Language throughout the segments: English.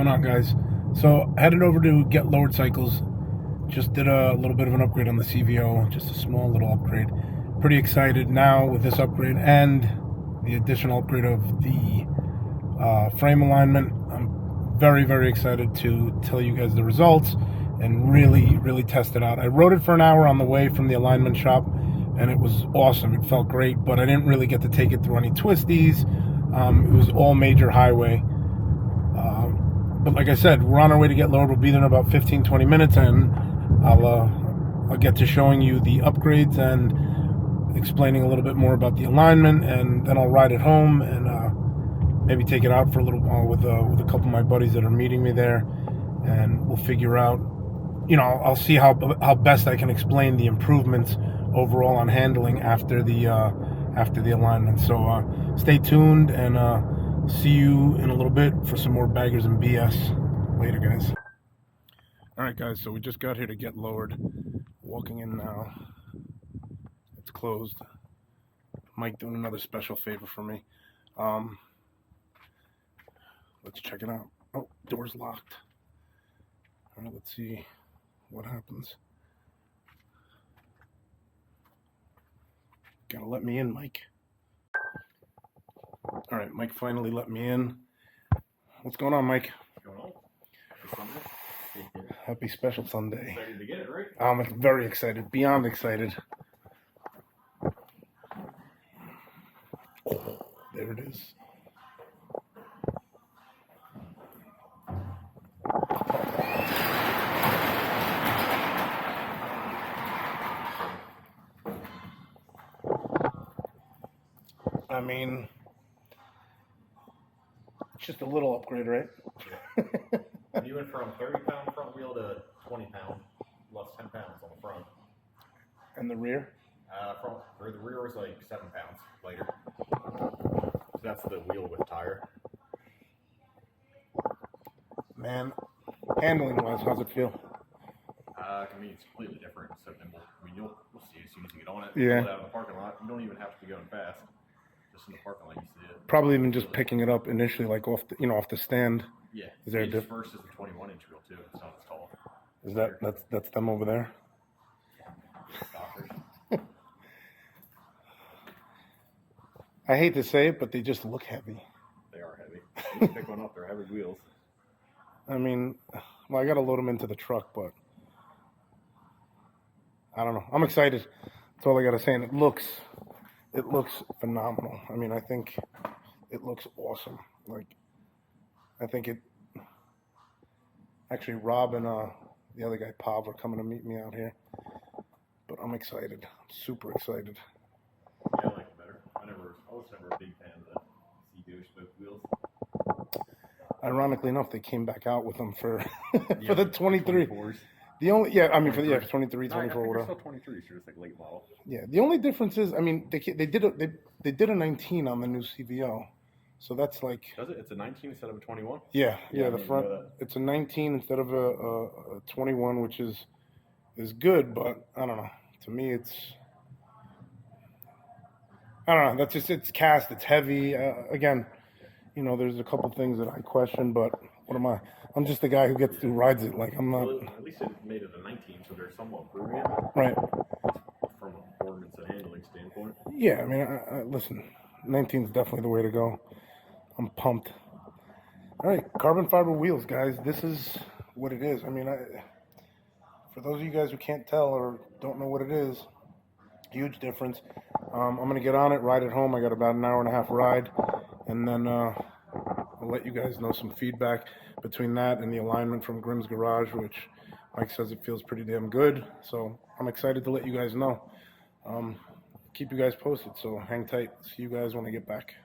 going on, guys? So headed over to Get Lowered Cycles. Just did a little bit of an upgrade on the CVO, just a small little upgrade. Pretty excited now with this upgrade and the additional upgrade of the frame alignment. I'm very, very excited to tell you guys the results and really test it out. I rode it for an hour on the way from the alignment shop, and it was awesome. It felt great, but I didn't really get to take it through any twisties. It was all major highway. But like I said, we're on our way to Get Lowered. We'll be there in about 15-20 minutes, and I'll get to showing you the upgrades and explaining a little bit more about the alignment, and then I'll ride it home and maybe take it out for a little while with a couple of my buddies that are meeting me there, and we'll figure out, I'll see how best I can explain the improvements overall on handling after the alignment. So stay tuned, and see you in a little bit for some more baggers and BS. Later, guys. All right, guys, so we just got here to Get Lowered. Walking in now. It's closed. Mike doing another special favor for me. Let's check it out. Oh, door's locked. All right, let's see what happens. Gotta let me in, Mike. All right, Mike finally let me in. What's going on, Mike? What's going on? Happy Sunday. Happy special Sunday. Excited to get it, right? I'm very excited, beyond excited. Oh, there it is. I mean, it's just a little upgrade, right? Yeah. You went from 30-pound front wheel to 20-pound, lost 10 pounds on the front. And the rear? The rear was like 7 pounds lighter. So that's the wheel with tire. Man, handling-wise, how's it feel? I mean, it's completely different. So nimble. I mean, we'll see as soon as you get on it. Yeah. Pull it out of the parking lot. You don't even have to be going fast. Just in the parking lot, you see it. Probably even just picking it up initially, like off the stand. Yeah. Is there a difference? First is the 21-inch wheel too. It's not as tall. Is that's them over there? Stockers. I hate to say it, but they just look heavy. They are heavy. You pick one up, they're heavy wheels. I mean, well, I got to load them into the truck, but I don't know. I'm excited. That's all I got to say. And it looks phenomenal. I mean, I think it looks awesome. Like, I think it. Actually, Rob and the other guy, Pav, are coming to meet me out here. But I'm excited. I'm super excited. Yeah, I like it better. I was never a big fan of the CVO spoke wheels. Ironically enough, they came back out with them for Yeah, for the 23. 24s. The only for 23, 24, I think whatever. they're still 23, so it's like late model. Yeah, the only difference is, I mean, they did a 19 on the new CVO, so that's like. Does it? It's a 19 instead of a 21. Yeah, Yeah, I the didn't front. know that. It's a 19 instead of a 21, which is good, but I don't know. To me, I don't know. That's just, it's cast. It's heavy. Again, there's a couple things that I question, but what am I? I'm just the guy who gets to rides it. Like, I'm not. Well, at least it made it a 19, so they're somewhat improving it Right. from a performance and handling standpoint. Yeah, I mean, I listen, 19 is definitely the way to go. I'm pumped. All right, carbon fiber wheels, guys. This is what it is. I mean, for those of you guys who can't tell or don't know what it is, huge difference. I'm going to get on it, ride it home. I got about an hour and a half ride, and then I'll let you guys know some feedback between that and the alignment from Grimm's Garage, which Mike says it feels pretty damn good. So I'm excited to let you guys know. Keep you guys posted, so hang tight. See you guys when I get back.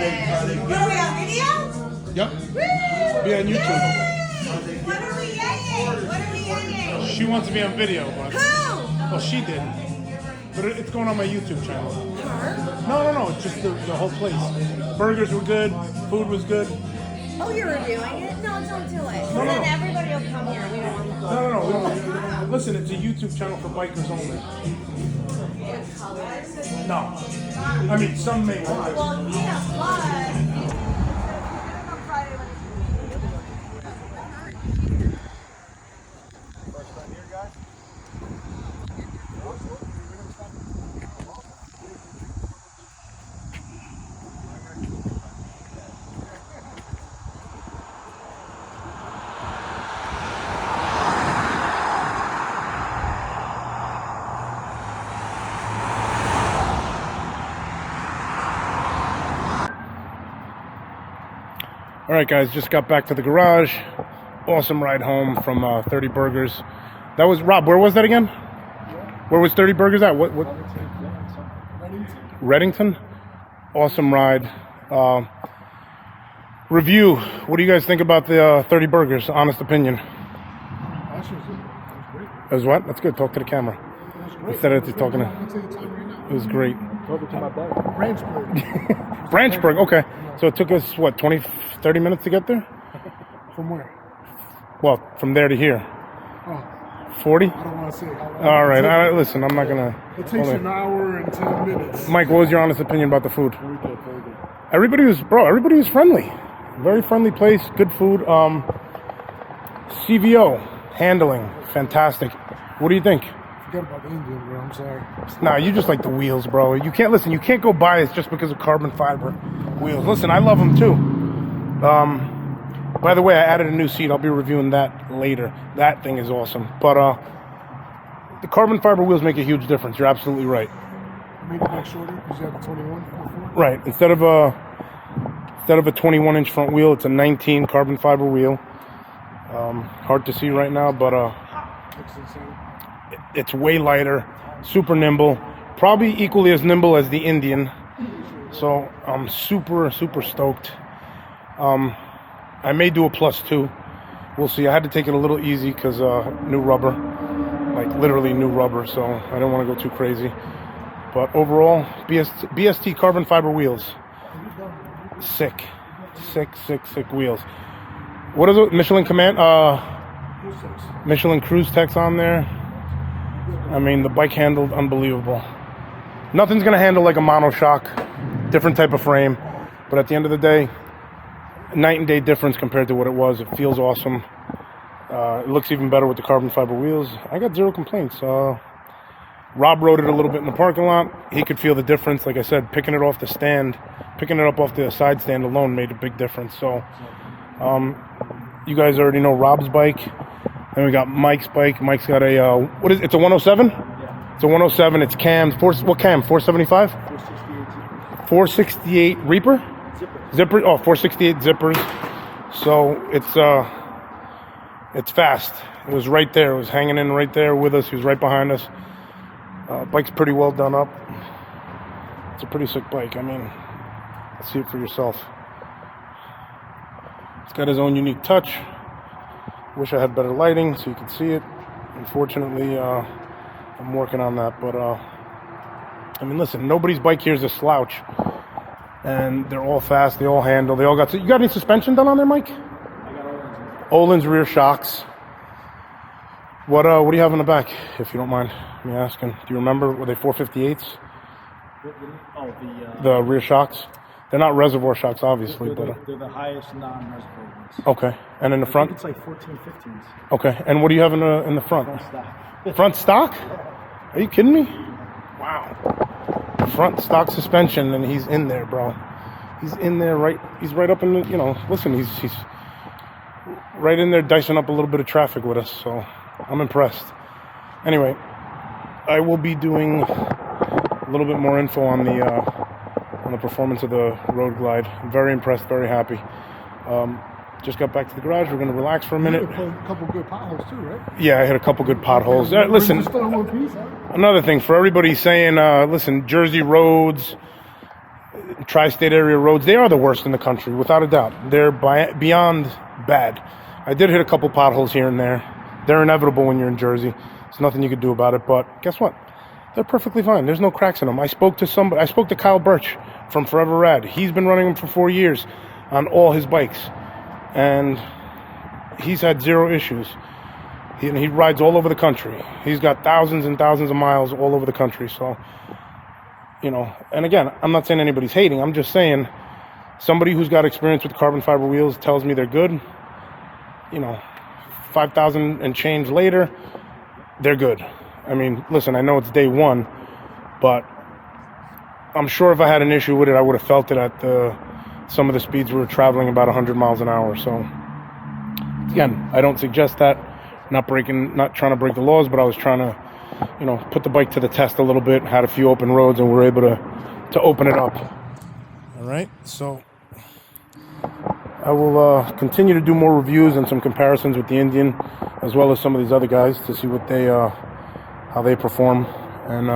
What are we on video? Yep. Be on YouTube. What are we yaying? What are we yaying? She wants to be on video, but Who? well, she did. But it's going on my YouTube channel. Her? No. It's just the whole place. Burgers were good. Food was good. Oh, you're reviewing it? No, don't do it. No. Then everybody will come here. We don't want No. We don't. Listen, it's a YouTube channel for bikers only. No. I mean, some may watch. Well, yeah, but... All right, guys, just got back to the garage. Awesome ride home from 30 Burgers. That was, Rob, where was that again? Where was 30 Burgers at? What? Reddington? Awesome ride. Review. What do you guys think about the 30 Burgers? Honest opinion. It was what? That's good. Talk to the camera. Instead of just talking to... It was great. Talking to my buddy. Branchburg. Branchburg, okay. So it took us, what, 20, 30 minutes to get there? From where? Well, from there to here. Oh, 40? I don't want to say. All right. Listen, I'm not going to... It takes an hour and 10 minutes. Mike, what was your honest opinion about the food? Very good, very good. Everybody was friendly. Very friendly place, good food. CVO, handling, fantastic. What do you think? Forget about the Indian, bro. I'm sorry. Nah, you just like the wheels, bro. You can't go biased just because of carbon fiber wheels. Listen, I love them too. By the way, I added a new seat. I'll be reviewing that later. That thing is awesome. But the carbon fiber wheels make a huge difference. You're absolutely right. You made it back shorter because you had the 21 before? Right. Instead of a 21-inch front wheel, it's a 19 carbon fiber wheel. Hard to see right now, but Looks insane. it's way lighter, super nimble, probably equally as nimble as the Indian. So I'm super stoked. I may do a +2. We'll see. I had to take it a little easy because new rubber, like literally new rubber. So I don't want to go too crazy. But overall, BST carbon fiber wheels, sick wheels. What is it? Michelin Command, Michelin Cruise Tech's on there. I mean, the bike handled unbelievable. Nothing's gonna handle like a monoshock, different type of frame. But at the end of the day, night and day difference compared to what it was. It feels awesome. It looks even better with the carbon fiber wheels. I got zero complaints. Rob rode it a little bit in the parking lot. He could feel the difference. Like I said, picking it off the stand, picking it up off the side stand alone made a big difference. So, you guys already know Rob's bike. Then we got Mike's bike. Mike's got a, what is it? It's a 107? Yeah. It's a 107. It's cam. What cam? 475? 468. 468 Reaper? Zipper. Oh, 468 zippers. So it's fast. It was right there. It was hanging in right there with us. He was right behind us. Bike's pretty well done up. It's a pretty sick bike. I mean, see it for yourself. It's got his own unique touch. Wish I had better lighting so you could see it. Unfortunately, I'm working on that. But I mean, listen, nobody's bike here is a slouch. And they're all fast. They all handle. They all got. You got any suspension done on there, Mike? I got Öhlins rear shocks. What do you have in the back, if you don't mind me asking? Do you remember? Were they 458s? Oh, The rear shocks? They're not reservoir shocks, obviously, but they're the highest non-reservoir ones. okay. And in the I front? think it's like 14, 15s. Okay. And what do you have in the front? Front stock. Front stock? Are you kidding me? Wow. Front stock suspension, and he's in there, bro. He's in there, right? He's right up in the, listen, he's right in there dicing up a little bit of traffic with us, so I'm impressed. Anyway, I will be doing a little bit more info on the performance of the Road Glide. I'm very impressed, very happy. Just got back to the garage. We're going to relax for a minute. You hit a couple good potholes too, right? Yeah, I hit a couple good potholes. Listen, You're still in one piece, huh? another thing for everybody saying, listen, Jersey roads, tri-state area roads, they are the worst in the country, without a doubt. They're beyond bad. I did hit a couple potholes here and there. They're inevitable when you're in Jersey. There's nothing you could do about it, but guess what? They're perfectly fine. There's no cracks in them. I spoke to Kyle Birch from Forever Rad. He's been running them for 4 years on all his bikes, and he's had zero issues. He rides all over the country. He's got thousands and thousands of miles all over the country. So, and again, I'm not saying anybody's hating. I'm just saying somebody who's got experience with carbon fiber wheels tells me they're good. 5,000 and change later, they're good. I mean, listen, I know it's day one, but I'm sure if I had an issue with it, I would have felt it at some of the speeds we were traveling, about 100 miles an hour. So, again, I don't suggest that. Not trying to break the laws, but I was trying to, put the bike to the test a little bit. Had a few open roads, and we were able to open it up. All right, so I will continue to do more reviews and some comparisons with the Indian, as well as some of these other guys, to see what how they perform, and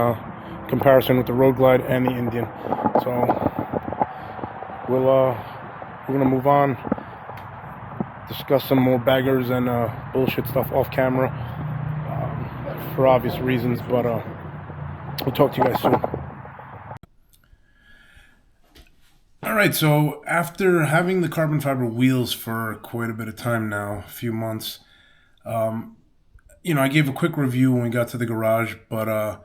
comparison with the Road Glide and the Indian. So we're gonna move on, discuss some more baggers and bullshit stuff off camera, for obvious reasons, but we'll talk to you guys soon. All right, so after having the carbon fiber wheels for quite a bit of time now, a few months, I gave a quick review when we got to the garage, but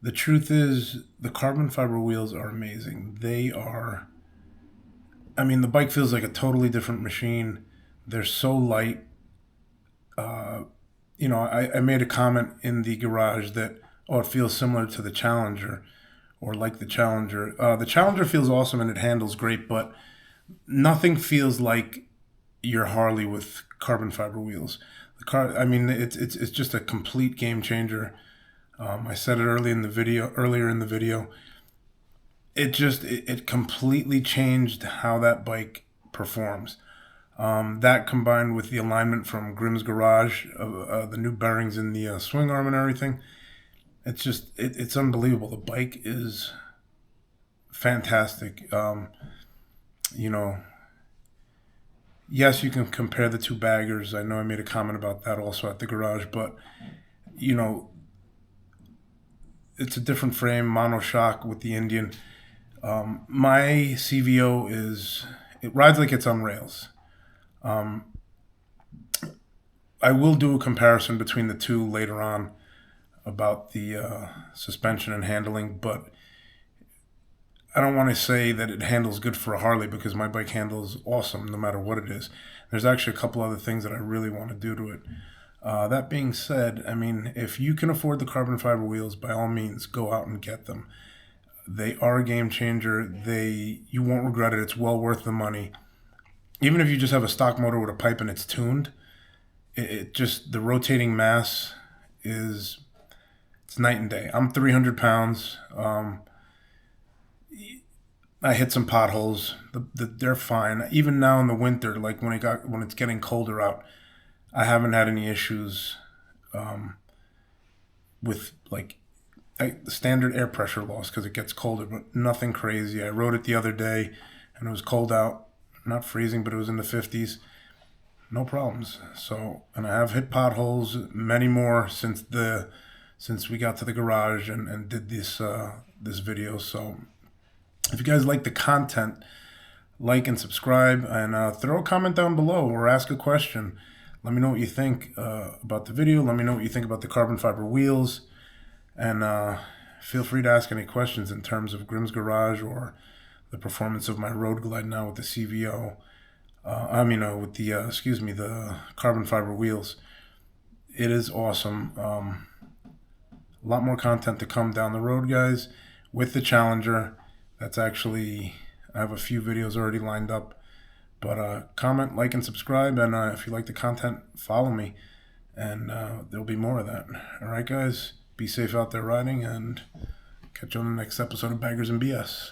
the truth is the carbon fiber wheels are amazing. The bike feels like a totally different machine. They're so light. I made a comment in the garage that, it feels similar to the Challenger, or like the Challenger. The Challenger feels awesome and it handles great, but nothing feels like your Harley with carbon fiber wheels. It's just a complete game changer. I said it earlier in the video. It completely changed how that bike performs. That combined with the alignment from Grimm's Garage, the new bearings in the swing arm and everything, it's unbelievable. The bike is fantastic. Yes, you can compare the two baggers. I know I made a comment about that also at the garage, but it's a different frame, monoshock with the Indian. My CVO it rides like it's on rails. I will do a comparison between the two later on about the suspension and handling, but I don't want to say that it handles good for a Harley, because my bike handles awesome no matter what it is. There's actually a couple other things that I really want to do to it. That being said, if you can afford the carbon fiber wheels, by all means, go out and get them. They are a game changer. You won't regret it. It's well worth the money. Even if you just have a stock motor with a pipe and it's tuned, the rotating mass it's night and day. I'm 300 pounds. I hit some potholes. They're fine. Even now in the winter, like when it's getting colder out, I haven't had any issues with the standard air pressure loss because it gets colder, but nothing crazy. I rode it the other day and it was cold out. Not freezing, but it was in the 50s. No problems. So, and I have hit potholes, many more since we got to the garage and did this video. So, if you guys like the content, like and subscribe, and throw a comment down below or ask a question. Let me know what you think about the video. Let me know what you think about the carbon fiber wheels, and feel free to ask any questions in terms of Grimm's Garage or the performance of my Road Glide now with the CVO. With the carbon fiber wheels. It is awesome. A lot more content to come down the road, guys, with the Challenger. I have a few videos already lined up. But comment, like, and subscribe. And if you like the content, follow me. And there'll be more of that. All right, guys? Be safe out there riding, and catch you on the next episode of Baggers and BS.